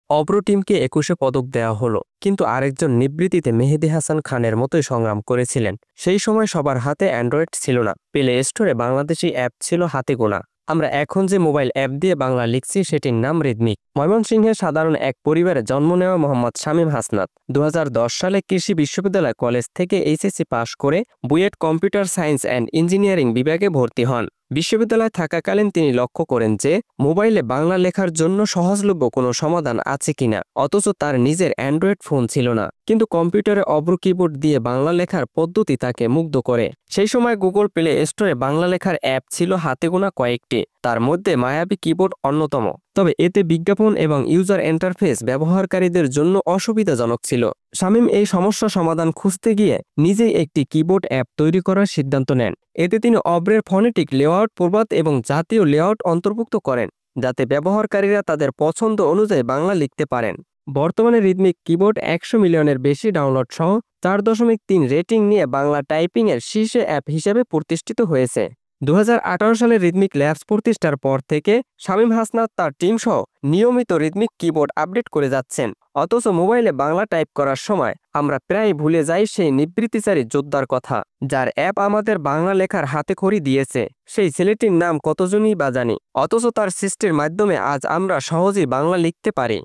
অব্র টিমকে ২১ পদক দেওয়া হলো, কিন্তু আরেকজন নিবৃত্তিতে মেহেদী হাসান খানের মতোই সংগ্রাম করেছিলেন। সেই সময় সবার হাতে অ্যান্ড্রয়েড ছিল না, প্লে স্টোরে বাংলাদেশি অ্যাপ ছিল হাতে গোনা। আমরা এখন যে মোবাইল অ্যাপ দিয়ে বাংলা লিখছি সেটির নাম রিদমিক। ময়মনসিংহের সাধারণ এক পরিবারে জন্ম নেওয়া মোহাম্মদ শামীম হাসনাত ২০১০ সালে কৃষি বিশ্ববিদ্যালয় কলেজ থেকে এইচএসসি পাশ করে BUET computer science and engineering বিভাগে ভর্তি হন। বিশ্ববিদ্যালয়ে থাকাকালীন তিনি লক্ষ্য করেন যে মোবাইলে বাংলা লেখার জন্য সহজলভ্য কোনো সমাধান আছে কিনা, অথচ তার নিজের অ্যান্ড্রয়েড ফোন ছিল না। কিন্তু কম্পিউটারে অব্র কিবোর্ড দিয়ে বাংলা লেখার পদ্ধতি তাকে মুগ্ধ করে। সেই সময় গুগল প্লে স্টোরে বাংলা লেখার অ্যাপ ছিল হাতে গোনা কয়েকটি, তার মধ্যে মায়াবী কিবোর্ড অন্যতম। তবে এতে বিজ্ঞাপন এবং ইউজার ইন্টারফেস ব্যবহারকারীদের জন্য অসুবিধাজনক ছিল। শামীম এই সমস্যা সমাধান খুঁজতে গিয়ে নিজেই একটি কিবোর্ড অ্যাপ তৈরি করার সিদ্ধান্ত নেন। এতে তিনি অব্রের ফনেটিক লেআউট, প্রবাদ এবং জাতীয় লেআউট অন্তর্ভুক্ত করেন, যাতে ব্যবহারকারীরা তাদের পছন্দ অনুযায়ী বাংলা লিখতে পারেন। বর্তমানে রিদমিক কিবোর্ড ১০০ মিলিয়নের বেশি ডাউনলোড সহ ৪.৩ রেটিং নিয়ে বাংলা টাইপিংয়ের শীর্ষে অ্যাপ হিসেবে প্রতিষ্ঠিত হয়েছে। ২০১৮ সালে রিদমিক ল্যাবস প্রতিষ্ঠার পর থেকে শামীম হাসনাত তার টিম সহ নিয়মিত রিদমিক কিবোর্ড আপডেট করে যাচ্ছেন। অথচ মোবাইলে বাংলা টাইপ করার সময় আমরা প্রায় ভুলে যাই সেই নিবৃত্তিচারী যোদ্ধার কথা, যার অ্যাপ আমাদের বাংলা লেখার হাতেখড়ি দিয়েছে। সেই ছেলেটির নাম কতজনই বা জানি, অথচ তার সৃষ্টির মাধ্যমে আজ আমরা সহজেই বাংলা লিখতে পারি।